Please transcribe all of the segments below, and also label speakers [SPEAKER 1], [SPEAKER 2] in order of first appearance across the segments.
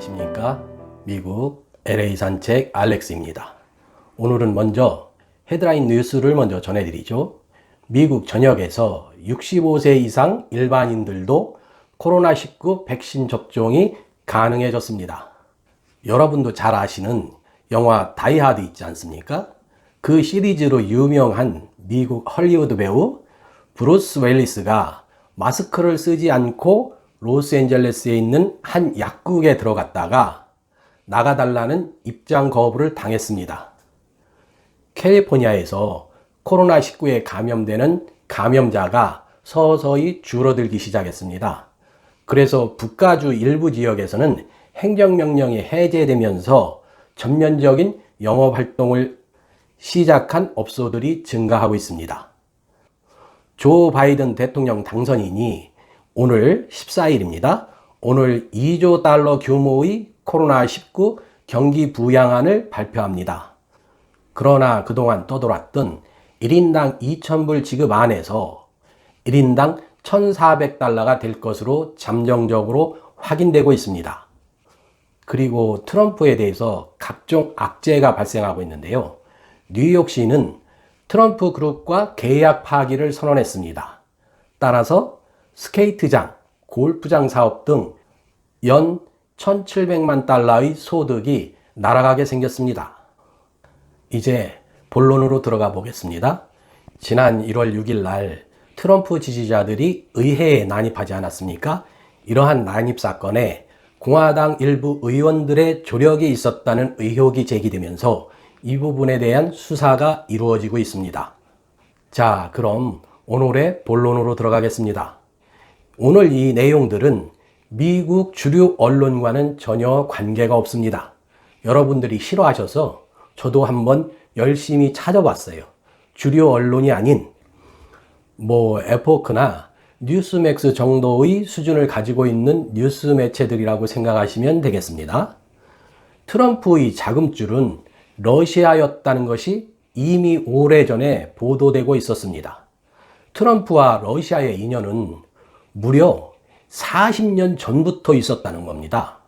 [SPEAKER 1] 안녕하십니까. 미국 LA 산책 알렉스입니다. 오늘은 먼저 헤드라인 뉴스를 먼저 전해드리죠. 미국 전역에서 65세 이상 일반인들도 코로나19 백신 접종이 가능해졌습니다. 여러분도 잘 아시는 영화 다이하드 있지 않습니까? 그 시리즈로 유명한 미국 헐리우드 배우 브루스 웰리스가 마스크를 쓰지 않고 로스앤젤레스에 있는 한 약국에 들어갔다가 나가달라는 입장 거부를 당했습니다. 캘리포니아에서 코로나19에 감염되는 감염자가 서서히 줄어들기 시작했습니다. 그래서 북가주 일부 지역에서는 행정명령이 해제되면서 전면적인 영업활동을 시작한 업소들이 증가하고 있습니다. 조 바이든 대통령 당선인이 오늘 14일입니다. 오늘 2조 달러 규모의 코로나19 경기 부양안을 발표합니다. 그러나 그동안 떠돌았던 1인당 2,000불 지급안에서 1인당 1,400달러가 될 것으로 잠정적으로 확인되고 있습니다. 그리고 트럼프에 대해서 각종 악재가 발생하고 있는데요. 뉴욕시는 트럼프 그룹과 계약 파기를 선언했습니다. 따라서 스케이트장, 골프장 사업 등 연 1,700만 달러의 소득이 날아가게 생겼습니다. 이제 본론으로 들어가 보겠습니다. 지난 1월 6일 날 트럼프 지지자들이 의회에 난입하지 않았습니까? 이러한 난입 사건에 공화당 일부 의원들의 조력이 있었다는 의혹이 제기되면서 이 부분에 대한 수사가 이루어지고 있습니다. 자, 그럼 오늘의 본론으로 들어가겠습니다. 오늘 이 내용들은 미국 주류 언론과는 전혀 관계가 없습니다. 여러분들이 싫어하셔서 저도 한번 열심히 찾아봤어요. 주류 언론이 아닌 에포크나 뉴스맥스 정도의 수준을 가지고 있는 뉴스 매체들이라고 생각하시면 되겠습니다. 트럼프의 자금줄은 러시아였다는 것이 이미 오래전에 보도되고 있었습니다. 트럼프와 러시아의 인연은 무려 40년 전부터 있었다는 겁니다.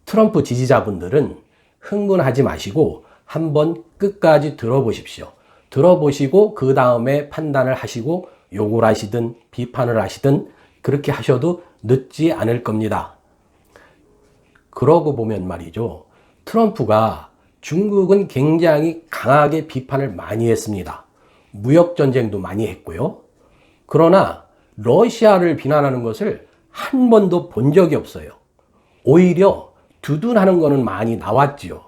[SPEAKER 1] 트럼프 지지자분들은 흥분하지 마시고 한번 끝까지 들어보십시오. 들어보시고 그 다음에 판단을 하시고 욕을 하시든 비판을 하시든 그렇게 하셔도 늦지 않을 겁니다. 그러고 보면 말이죠. 트럼프가 중국은 굉장히 강하게 비판을 많이 했습니다. 무역전쟁도 많이 했고요. 그러나 러시아를 비난하는 것을 한 번도 본 적이 없어요. 오히려 두둔하는 거는 많이 나왔지요.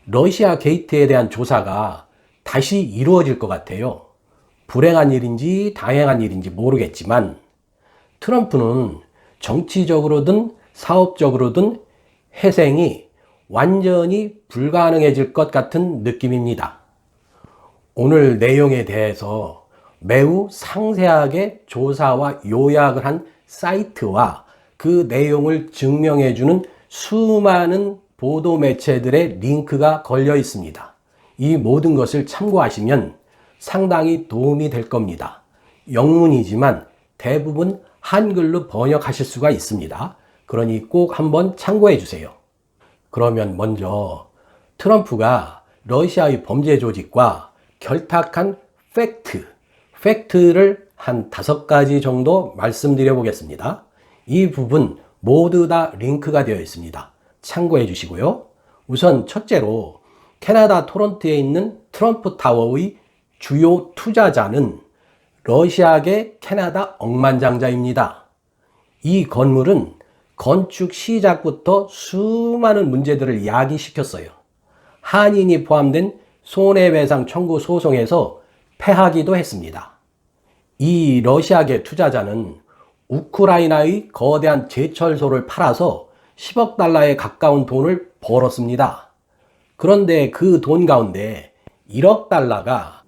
[SPEAKER 1] 러시아 게이트에 대한 조사가 다시 이루어질 것 같아요. 불행한 일인지 다행한 일인지 모르겠지만 트럼프는 정치적으로든 사업적으로든 회생이 완전히 불가능해질 것 같은 느낌입니다. 오늘 내용에 대해서 매우 상세하게 조사와 요약을 한 사이트와 그 내용을 증명해주는 수많은 보도 매체들의 링크가 걸려 있습니다. 이 모든 것을 참고하시면 상당히 도움이 될 겁니다. 영문이지만 대부분 한글로 번역하실 수가 있습니다. 그러니 꼭 한번 참고해 주세요. 그러면 먼저 트럼프가 러시아의 범죄 조직과 결탁한 팩트를 한 5가지 정도 말씀드려 보겠습니다. 이 부분 모두 다 링크가 되어 있습니다. 참고해 주시고요. 우선 첫째로 캐나다 토론토에 있는 트럼프 타워의 주요 투자자는 러시아계 캐나다 억만장자입니다. 이 건물은 건축 시작부터 수많은 문제들을 야기시켰어요. 한인이 포함된 손해배상 청구 소송에서 패하기도 했습니다. 이 러시아계 투자자는 우크라이나의 거대한 제철소를 팔아서 10억 달러에 가까운 돈을 벌었습니다. 그런데 그 돈 가운데 1억 달러가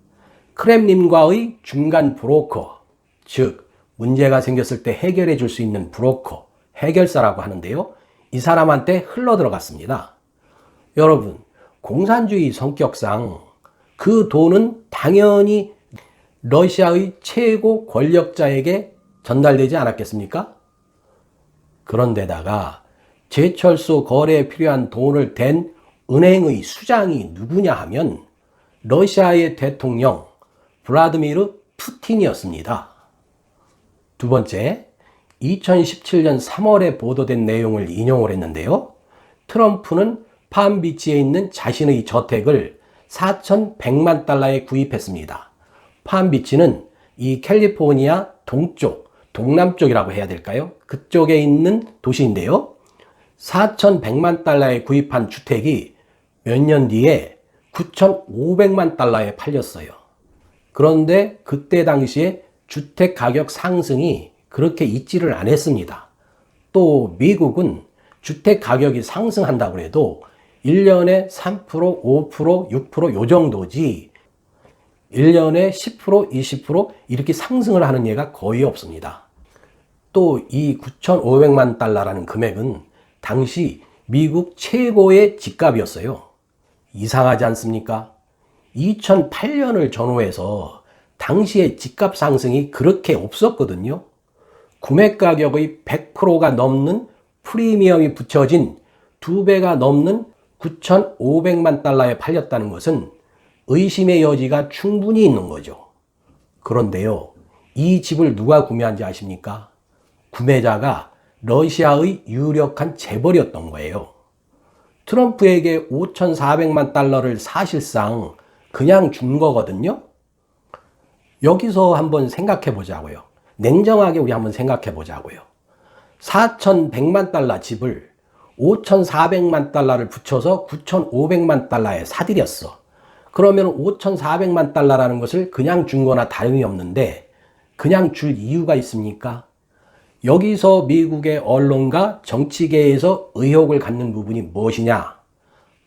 [SPEAKER 1] 크렘린과의 중간 브로커, 즉 문제가 생겼을 때 해결해 줄 수 있는 브로커, 해결사라고 하는데요. 이 사람한테 흘러 들어갔습니다. 여러분, 공산주의 성격상 그 돈은 당연히 러시아의 최고 권력자에게 전달되지 않았겠습니까? 그런데다가 제철소 거래에 필요한 돈을 댄 은행의 수장이 누구냐 하면 러시아의 대통령 블라디미르 푸틴이었습니다. 두 번째, 2017년 3월에 보도된 내용을 인용을 했는데요. 트럼프는 팜비치에 있는 자신의 저택을 4,100만 달러에 구입했습니다. 팜비치는 이 캘리포니아 동쪽, 동남쪽이라고 해야 될까요? 그쪽에 있는 도시인데요. 4,100만 달러에 구입한 주택이 몇 년 뒤에 9,500만 달러에 팔렸어요. 그런데 그때 당시에 주택 가격 상승이 그렇게 있지를 않았습니다. 또 미국은 주택 가격이 상승한다고 해도 1년에 3%, 5%, 6%요 정도지 1년에 10%, 20% 이렇게 상승을 하는 예가 거의 없습니다. 또 이 9,500만 달러라는 금액은 당시 미국 최고의 집값이었어요. 이상하지 않습니까? 2008년을 전후해서 당시의 집값 상승이 그렇게 없었거든요. 구매 가격의 100%가 넘는 프리미엄이 붙여진 2배가 넘는 9,500만 달러에 팔렸다는 것은 의심의 여지가 충분히 있는 거죠. 그런데요, 이 집을 누가 구매한지 아십니까? 구매자가 러시아의 유력한 재벌이었던 거예요. 트럼프에게 5,400만 달러를 사실상 그냥 준 거거든요. 여기서 한번 생각해 보자고요. 냉정하게 우리 한번 생각해 보자고요. 4,100만 달러 집을 5,400만 달러를 붙여서 9,500만 달러에 사들였어. 그러면 5,400만 달러라는 것을 그냥 준 거나 다름이 없는데 그냥 줄 이유가 있습니까? 여기서 미국의 언론과 정치계에서 의혹을 갖는 부분이 무엇이냐?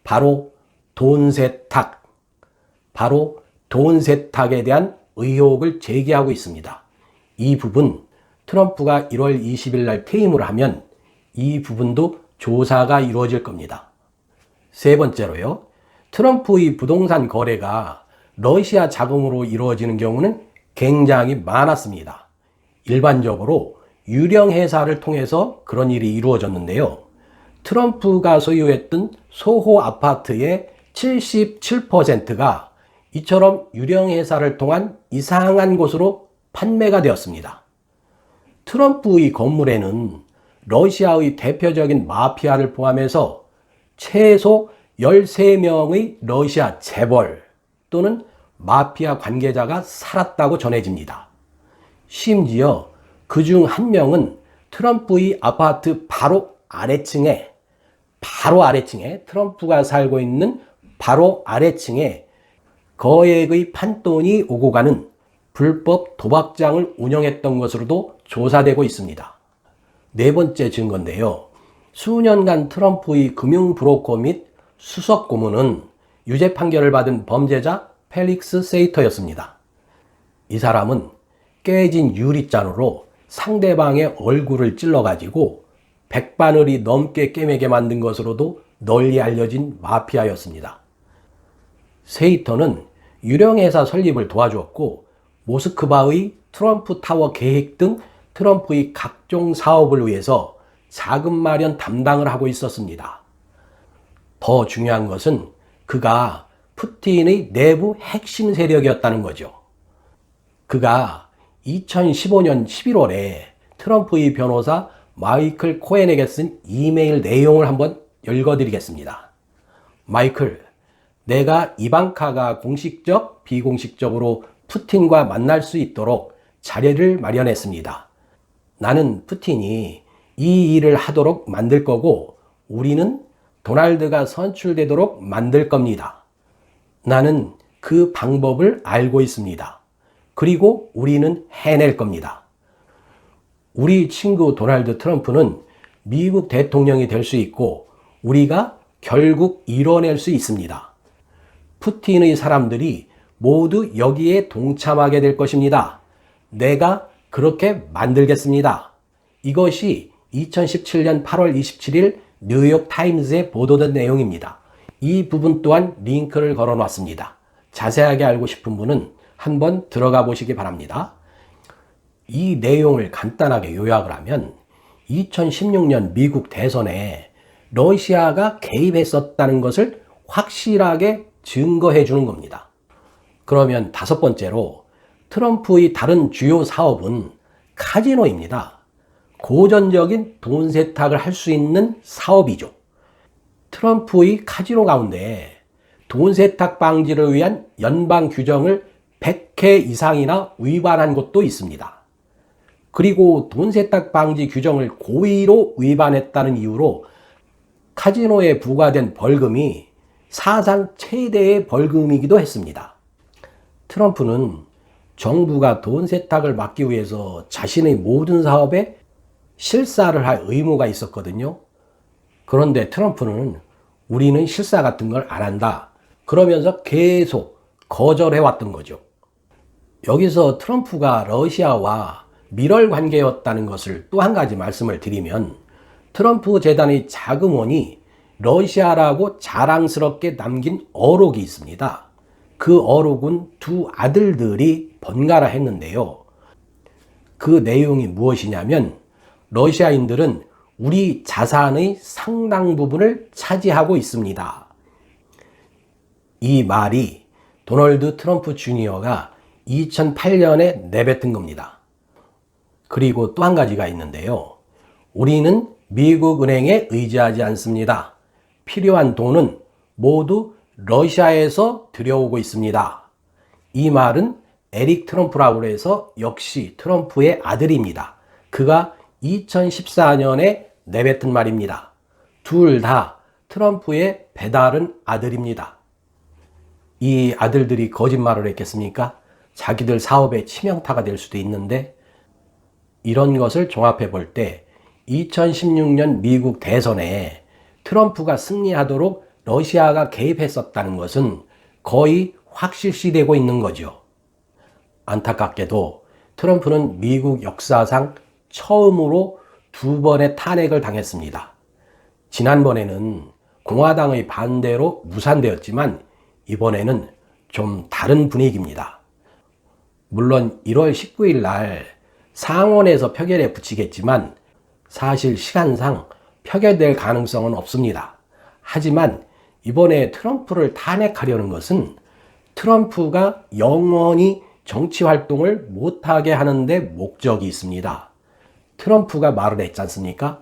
[SPEAKER 1] 바로 돈 세탁. 바로 돈 세탁에 대한 의혹을 제기하고 있습니다. 이 부분 트럼프가 1월 20일 날 퇴임을 하면 이 부분도 조사가 이루어질 겁니다. 세 번째로요. 트럼프의 부동산 거래가 러시아 자금으로 이루어지는 경우는 굉장히 많았습니다. 일반적으로 유령 회사를 통해서 그런 일이 이루어졌는데요. 트럼프가 소유했던 소호 아파트의 77%가 이처럼 유령 회사를 통한 이상한 곳으로 판매가 되었습니다. 트럼프의 건물에는 러시아의 대표적인 마피아를 포함해서 최소 13명의 러시아 재벌 또는 마피아 관계자가 살았다고 전해집니다. 심지어 그중 한 명은 트럼프의 아파트 바로 아래층에 트럼프가 살고 있는 바로 아래층에 거액의 판돈이 오고 가는 불법 도박장을 운영했던 것으로도 조사되고 있습니다. 네 번째 증거인데요. 수년간 트럼프의 금융 브로커 및 수석 고문은 유죄 판결을 받은 범죄자 펠릭스 세이터였습니다. 이 사람은 깨진 유리잔으로 상대방의 얼굴을 찔러가지고 백바늘이 넘게 꿰매게 만든 것으로도 널리 알려진 마피아였습니다. 세이터는 유령회사 설립을 도와주었고 모스크바의 트럼프 타워 계획 등 트럼프의 각종 사업을 위해서 자금 마련 담당을 하고 있었습니다. 더 중요한 것은 그가 푸틴의 내부 핵심 세력이었다는 거죠. 그가 2015년 11월에 트럼프의 변호사 마이클 코엔에게 쓴 이메일 내용을 한번 읽어드리겠습니다. 마이클, 내가 이방카가 공식적, 비공식적으로 푸틴과 만날 수 있도록 자리를 마련했습니다. 나는 푸틴이 이 일을 하도록 만들 거고 우리는 도널드가 선출되도록 만들 겁니다. 나는 그 방법을 알고 있습니다. 그리고 우리는 해낼 겁니다. 우리 친구 도널드 트럼프는 미국 대통령이 될 수 있고 우리가 결국 이뤄낼 수 있습니다. 푸틴의 사람들이 모두 여기에 동참하게 될 것입니다. 내가 그렇게 만들겠습니다. 이것이 2017년 8월 27일 뉴욕 타임즈에 보도된 내용입니다. 이 부분 또한 링크를 걸어 놨습니다. 자세하게 알고 싶은 분은 한번 들어가 보시기 바랍니다. 이 내용을 간단하게 요약을 하면 2016년 미국 대선에 러시아가 개입했었다는 것을 확실하게 증거해 주는 겁니다. 그러면 다섯 번째로 트럼프의 다른 주요 사업은 카지노입니다. 고전적인 돈 세탁을 할 수 있는 사업이죠. 트럼프의 카지노 가운데 돈 세탁 방지를 위한 연방 규정을 100회 이상이나 위반한 곳도 있습니다. 그리고 돈 세탁 방지 규정을 고의로 위반했다는 이유로 카지노에 부과된 벌금이 사상 최대의 벌금이기도 했습니다. 트럼프는 정부가 돈 세탁을 막기 위해서 자신의 모든 사업에 실사를 할 의무가 있었거든요. 그런데 트럼프는 우리는 실사 같은 걸 안 한다. 그러면서 계속 거절해왔던 거죠. 여기서 트럼프가 러시아와 밀월 관계였다는 것을 또 한 가지 말씀을 드리면 트럼프 재단의 자금원이 러시아라고 자랑스럽게 남긴 어록이 있습니다. 그 어록은 두 아들들이 번갈아 했는데요. 그 내용이 무엇이냐면 러시아인들은 우리 자산의 상당 부분을 차지하고 있습니다. 이 말이 도널드 트럼프 주니어가 2008년에 내뱉은 겁니다. 그리고 또 한 가지가 있는데요. 우리는 미국 은행에 의지하지 않습니다. 필요한 돈은 모두 러시아에서 들여오고 있습니다. 이 말은 에릭 트럼프라고 해서 역시 트럼프의 아들입니다. 그가 2014년에 내뱉은 말입니다. 둘 다 트럼프의 배다른 아들입니다. 이 아들들이 거짓말을 했겠습니까? 자기들 사업에 치명타가 될 수도 있는데 이런 것을 종합해 볼 때 2016년 미국 대선에 트럼프가 승리하도록 러시아가 개입했었다는 것은 거의 확실시되고 있는 거죠. 안타깝게도 트럼프는 미국 역사상 처음으로 2번의 탄핵을 당했습니다. 지난번에는 공화당의 반대로 무산되었지만 이번에는 좀 다른 분위기입니다. 물론 1월 19일 날 상원에서 표결에 붙이겠지만 사실 시간상 표결될 가능성은 없습니다. 하지만 이번에 트럼프를 탄핵하려는 것은 트럼프가 영원히 정치 활동을 못하게 하는데 목적이 있습니다. 트럼프가 말을 했지 않습니까?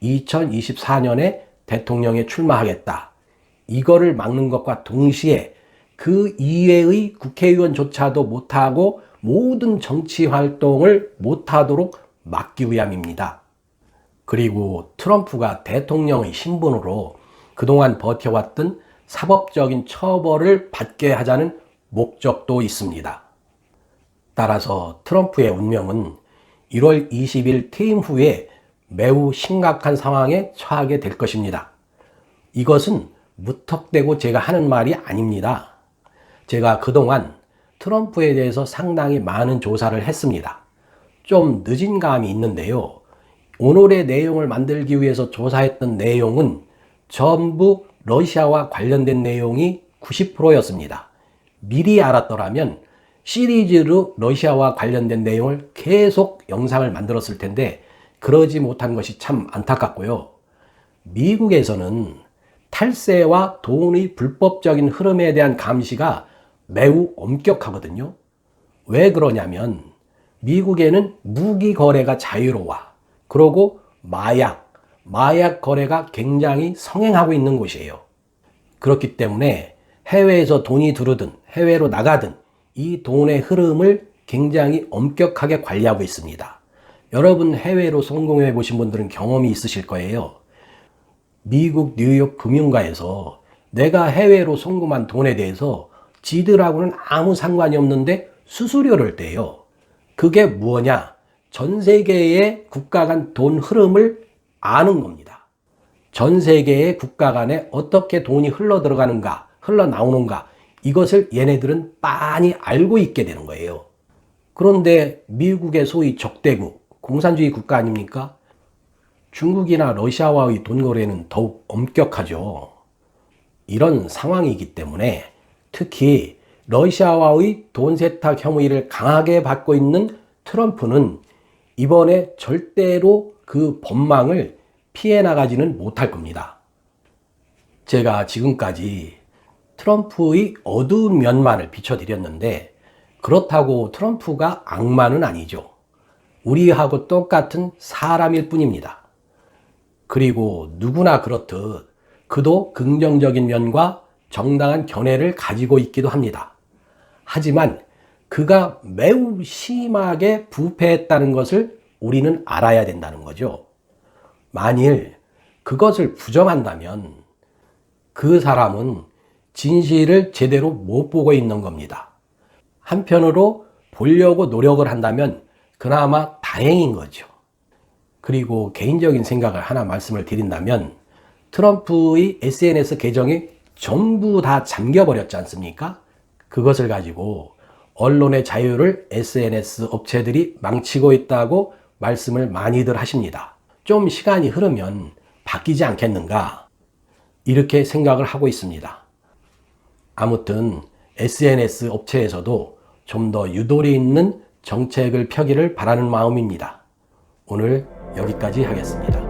[SPEAKER 1] 2024년에 대통령에 출마하겠다. 이거를 막는 것과 동시에 그 이외의 국회의원조차도 못하고 모든 정치 활동을 못하도록 막기 위함입니다. 그리고 트럼프가 대통령의 신분으로 그동안 버텨왔던 사법적인 처벌을 받게 하자는 목적도 있습니다. 따라서 트럼프의 운명은 1월 20일 퇴임 후에 매우 심각한 상황에 처하게 될 것입니다. 이것은 무턱대고 제가 하는 말이 아닙니다. 제가 그동안 트럼프에 대해서 상당히 많은 조사를 했습니다. 좀 늦은 감이 있는데요. 오늘의 내용을 만들기 위해서 조사했던 내용은 전부 러시아와 관련된 내용이 90%였습니다. 미리 알았더라면 시리즈로 러시아와 관련된 내용을 계속 영상을 만들었을 텐데 그러지 못한 것이 참 안타깝고요. 미국에서는 탈세와 돈의 불법적인 흐름에 대한 감시가 매우 엄격하거든요. 왜 그러냐면 미국에는 무기 거래가 자유로워. 그리고 마약 거래가 굉장히 성행하고 있는 곳이에요. 그렇기 때문에 해외에서 돈이 들어오든 해외로 나가든 이 돈의 흐름을 굉장히 엄격하게 관리하고 있습니다. 여러분 해외로 성공해 보신 분들은 경험이 있으실 거예요. 미국 뉴욕 금융가에서 내가 해외로 송금한 돈에 대해서 지들하고는 아무 상관이 없는데 수수료를 떼요. 그게 뭐냐? 전 세계의 국가 간 돈 흐름을 아는 겁니다. 전 세계의 국가 간에 어떻게 돈이 흘러 들어가는가, 흘러나오는가 이것을 얘네들은 빤히 알고 있게 되는 거예요. 그런데 미국의 소위 적대국, 공산주의 국가 아닙니까? 중국이나 러시아와의 돈 거래는 더욱 엄격하죠. 이런 상황이기 때문에 특히 러시아와의 돈 세탁 혐의를 강하게 받고 있는 트럼프는 이번에 절대로 그 법망을 피해 나가지는 못할 겁니다. 제가 지금까지 트럼프의 어두운 면만을 비춰드렸는데 그렇다고 트럼프가 악마는 아니죠. 우리하고 똑같은 사람일 뿐입니다. 그리고 누구나 그렇듯 그도 긍정적인 면과 정당한 견해를 가지고 있기도 합니다. 하지만 그가 매우 심하게 부패했다는 것을 우리는 알아야 된다는 거죠. 만일 그것을 부정한다면 그 사람은 진실을 제대로 못 보고 있는 겁니다. 한편으로 보려고 노력을 한다면 그나마 다행인 거죠. 그리고 개인적인 생각을 하나 말씀을 드린다면 트럼프의 SNS 계정이 전부 다 잠겨버렸지 않습니까? 그것을 가지고 언론의 자유를 SNS 업체들이 망치고 있다고 말씀을 많이들 하십니다. 좀 시간이 흐르면 바뀌지 않겠는가? 이렇게 생각을 하고 있습니다. 아무튼 SNS 업체에서도 좀 더 유도리 있는 정책을 펴기를 바라는 마음입니다. 오늘 여기까지 하겠습니다.